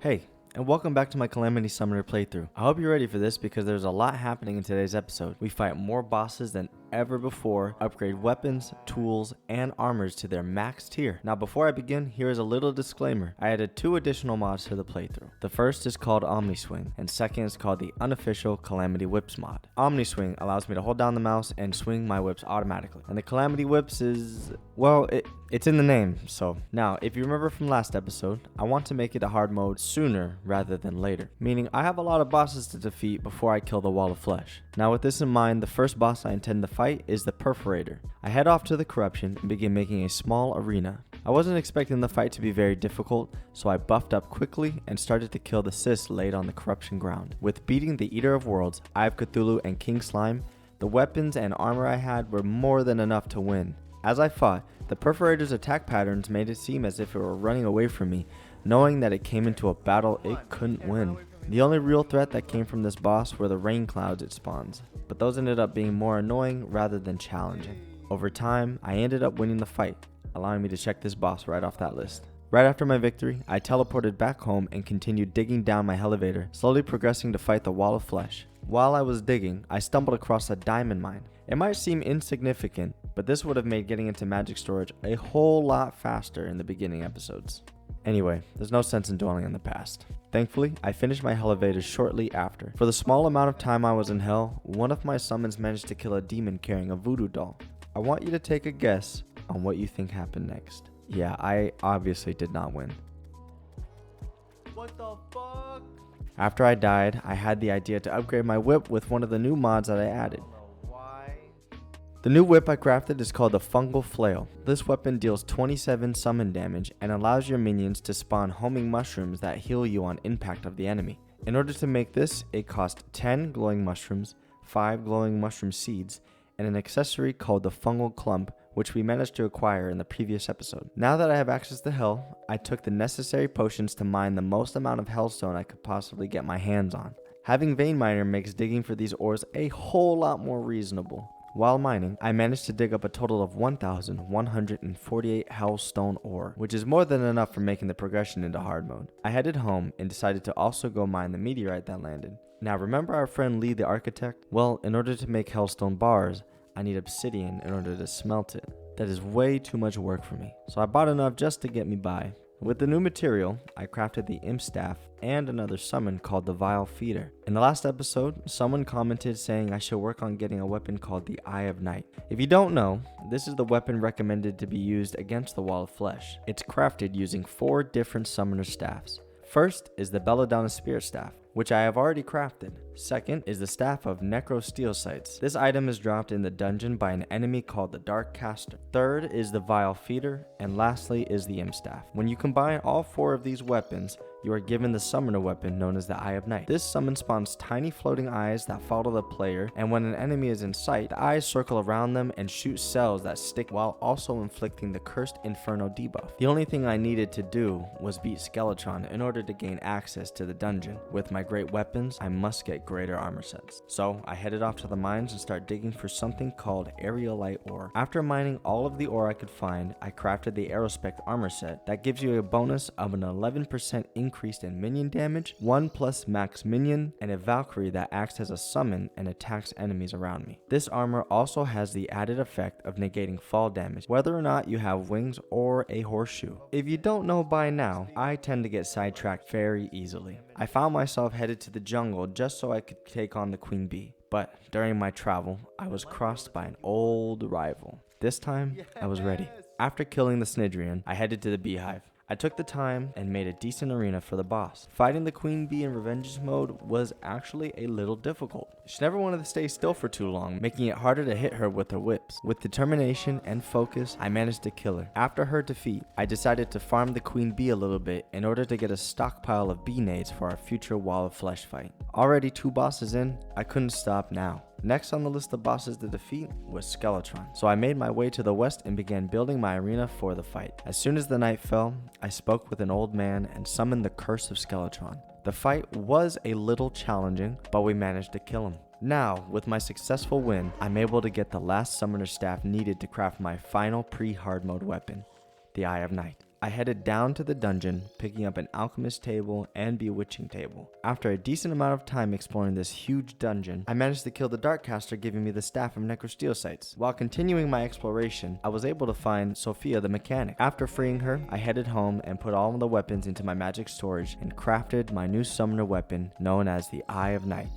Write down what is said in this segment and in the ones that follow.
Hey, and welcome back to my Calamity Summoner playthrough. I hope you're ready for this because there's a lot happening in today's episode. We fight more bosses than ever before, upgrade weapons, tools, and armors to their max tier. Now before I begin, here is a little disclaimer. I added 2 additional mods to the playthrough. The first is called OmniSwing, and second is called the Unofficial Calamity Whips mod. OmniSwing allows me to hold down the mouse and swing my whips automatically. And the Calamity Whips is, well, it's in the name. So now, if you remember from last episode, I want to make it a hard mode sooner rather than later, meaning I have a lot of bosses to defeat before I kill the wall of flesh. Now with this in mind, the first boss I intend to fight is the Perforator. I head off to the corruption and begin making a small arena. I wasn't expecting the fight to be very difficult, so I buffed up quickly and started to kill the cysts laid on the corruption ground. With beating the Eater of Worlds, Eye of Cthulhu, and King Slime, the weapons and armor I had were more than enough to win. As I fought, the Perforator's attack patterns made it seem as if it were running away from me, knowing that it came into a battle it couldn't win. The only real threat that came from this boss were the rain clouds it spawns, but those ended up being more annoying rather than challenging. Over time, I ended up winning the fight, allowing me to check this boss right off that list. Right after my victory, I teleported back home and continued digging down my Hellevator, slowly progressing to fight the wall of flesh. While I was digging, I stumbled across a diamond mine. It might seem insignificant, but this would have made getting into magic storage a whole lot faster in the beginning episodes. Anyway, there's no sense in dwelling on the past. Thankfully, I finished my Hellevator shortly after. For the small amount of time I was in hell, one of my summons managed to kill a demon carrying a voodoo doll. I want you to take a guess on what you think happened next. Yeah, I obviously did not win. What the fuck? After I died, I had the idea to upgrade my whip with one of the new mods that I added. The new whip I crafted is called the Fungal Flail. This weapon deals 27 summon damage and allows your minions to spawn homing mushrooms that heal you on impact of the enemy. In order to make this, it cost 10 glowing mushrooms, 5 glowing mushroom seeds, and an accessory called the Fungal Clump, which we managed to acquire in the previous episode. Now that I have access to Hell, I took the necessary potions to mine the most amount of Hellstone I could possibly get my hands on. Having Vein Miner makes digging for these ores a whole lot more reasonable. While mining, I managed to dig up a total of 1,148 Hellstone ore, which is more than enough for making the progression into hard mode. I headed home and decided to also go mine the Meteorite that landed. Now remember our friend Lee the Architect? Well, in order to make Hellstone bars, I need obsidian in order to smelt it. That is way too much work for me, so I bought enough just to get me by. With the new material, I crafted the Imp Staff and another summon called the Vile Feeder. In the last episode, someone commented saying I should work on getting a weapon called the Eye of Night. If you don't know, this is the weapon recommended to be used against the wall of flesh. It's crafted using 4 different summoner staffs. First is the Belladonna Spirit Staff, which I have already crafted. Second is the Staff of Necro Steel Sights. This item is dropped in the dungeon by an enemy called the Dark Caster. Third is the Vile Feeder, and lastly is the Imp Staff. When you combine all 4 of these weapons, you are given the summoner weapon known as the Eye of Night. This summon spawns tiny floating eyes that follow the player, and when an enemy is in sight, the eyes circle around them and shoot cells that stick while also inflicting the Cursed Inferno debuff. The only thing I needed to do was beat Skeletron in order to gain access to the dungeon. With my great weapons, I must get greater armor sets. So I headed off to the mines and started digging for something called Aerolite ore. After mining all of the ore I could find, I crafted the Aerospec armor set that gives you a bonus of an 11% increase in minion damage, 1+ max minion, and a Valkyrie that acts as a summon and attacks enemies around me. This armor also has the added effect of negating fall damage, whether or not you have wings or a horseshoe. If you don't know by now, I tend to get sidetracked very easily. I found myself headed to the jungle just so I could take on the Queen Bee. But during my travel, I was crossed by an old rival. This time, I was ready. After killing the Snidrian, I headed to the Beehive. I took the time and made a decent arena for the boss. Fighting the Queen Bee in Revengeance mode was actually a little difficult. She never wanted to stay still for too long, making it harder to hit her with her whips. With determination and focus, I managed to kill her. After her defeat, I decided to farm the Queen Bee a little bit in order to get a stockpile of bee nades for our future Wall of Flesh fight. Already 2 bosses in, I couldn't stop now. Next on the list of bosses to defeat was Skeletron, so I made my way to the west and began building my arena for the fight. As soon as the night fell, I spoke with an old man and summoned the Curse of Skeletron. The fight was a little challenging, but we managed to kill him. Now, with my successful win, I'm able to get the last summoner staff needed to craft my final pre-hard mode weapon, the Eye of Night. I headed down to the dungeon, picking up an alchemist table and bewitching table. After a decent amount of time exploring this huge dungeon, I managed to kill the Darkcaster, giving me the staff of Necrosteelsites. While continuing my exploration, I was able to find Sophia the mechanic. After freeing her, I headed home and put all of the weapons into my magic storage and crafted my new summoner weapon known as the Eye of Night.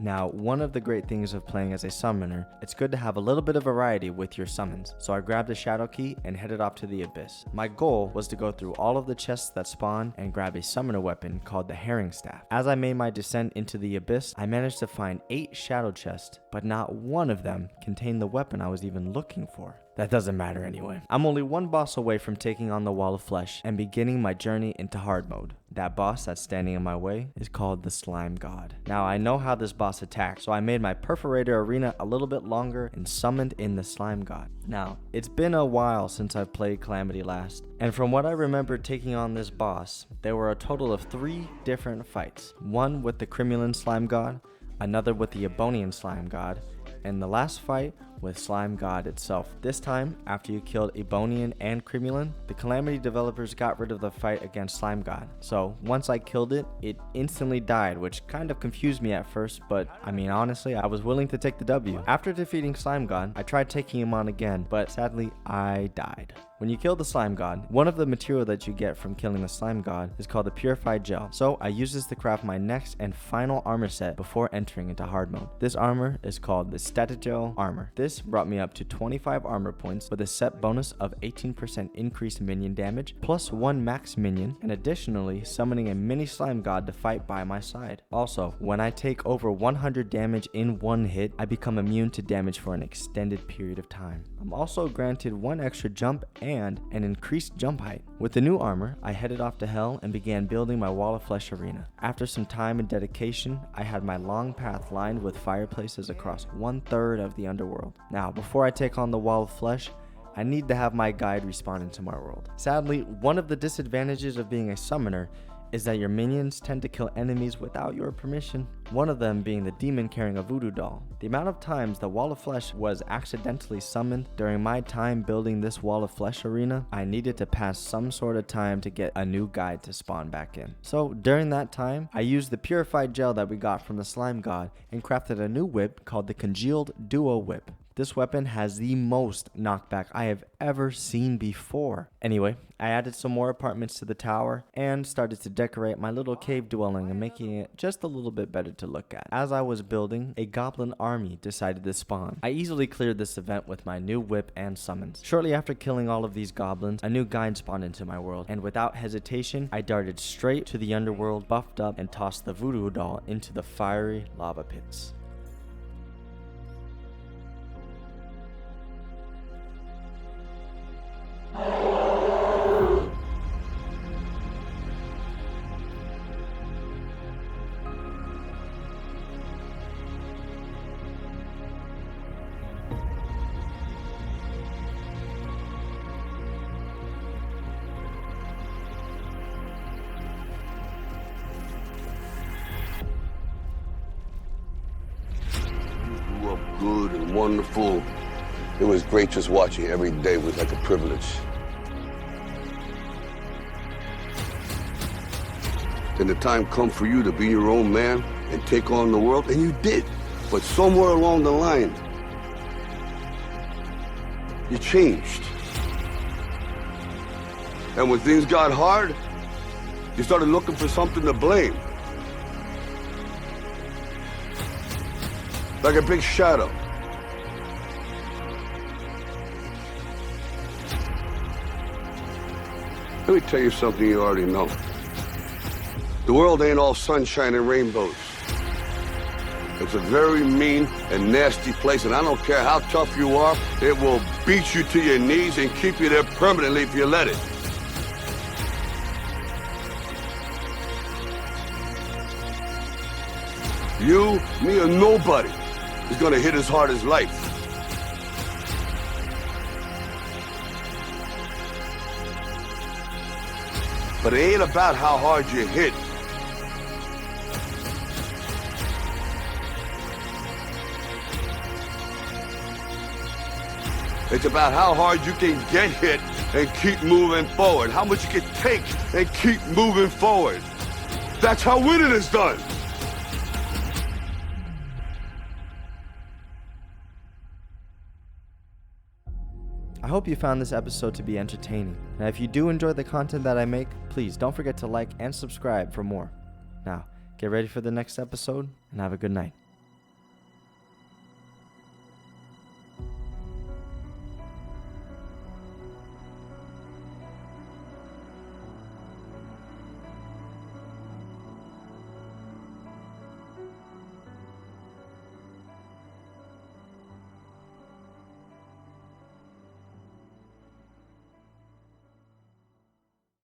Now, one of the great things of playing as a summoner, it's good to have a little bit of variety with your summons. So I grabbed a shadow key and headed off to the abyss. My goal was to go through all of the chests that spawn and grab a summoner weapon called the herring staff. As I made my descent into the abyss, I managed to find 8 shadow chests, but not one of them contained the weapon I was even looking for. That doesn't matter anyway. I'm only one boss away from taking on the Wall of Flesh and beginning my journey into hard mode. That boss that's standing in my way is called the Slime God. Now I know how this boss attacks, so I made my perforator arena a little bit longer and summoned in the Slime God. Now, it's been a while since I've played Calamity last, and from what I remember taking on this boss, there were a total of 3 different fights. One with the Cremulin Slime God, another with the Ebonian Slime God, and the last fight with Slime God itself. This time, after you killed Ebonian and Cremulin, the Calamity developers got rid of the fight against Slime God. So once I killed it, it instantly died, which kind of confused me at first, but I mean honestly, I was willing to take the W. After defeating Slime God, I tried taking him on again, but sadly, I died. When you kill the Slime God, one of the material that you get from killing the Slime God is called the Purified Gel. So I use this to craft my next and final armor set before entering into hard mode. This armor is called the Statogel Armor. This brought me up to 25 armor points with a set bonus of 18% increased minion damage, plus 1 max minion, and additionally summoning a mini Slime God to fight by my side. Also, when I take over 100 damage in one hit, I become immune to damage for an extended period of time. I'm also granted 1 extra jump and an increased jump height. With the new armor, I headed off to Hell and began building my Wall of Flesh arena. After some time and dedication, I had my long path lined with fireplaces across 1/3 of the underworld. Now, before I take on the Wall of Flesh, I need to have my guide respawn into my world. Sadly, one of the disadvantages of being a summoner is that your minions tend to kill enemies without your permission, one of them being the demon carrying a voodoo doll. The amount of times the Wall of Flesh was accidentally summoned during my time building this Wall of Flesh arena, I needed to pass some sort of time to get a new guide to spawn back in. So during that time, I used the purified gel that we got from the Slime God and crafted a new whip called the Congealed Duo Whip. This weapon has the most knockback I have ever seen before. Anyway, I added some more apartments to the tower and started to decorate my little cave dwelling and making it just a little bit better to look at. As I was building, a goblin army decided to spawn. I easily cleared this event with my new whip and summons. Shortly after killing all of these goblins, a new guide spawned into my world, and without hesitation, I darted straight to the underworld, buffed up, and tossed the voodoo doll into the fiery lava pits. Good and wonderful. It was great just watching every day. Was like a privilege. Then the time come for you to be your own man and take on the world, and you did. But somewhere along the line, you changed. And when things got hard, you started looking for something to blame. Like a big shadow. Let me tell you something you already know. The world ain't all sunshine and rainbows. It's a very mean and nasty place, and I don't care how tough you are, it will beat you to your knees and keep you there permanently if you let it. You, me, or nobody is gonna hit as hard as life. But it ain't about how hard you hit. It's about how hard you can get hit and keep moving forward. How much you can take and keep moving forward. That's how winning is done. I hope you found this episode to be entertaining. Now, if you do enjoy the content that I make, please don't forget to like and subscribe for more. Now, get ready for the next episode and have a good night.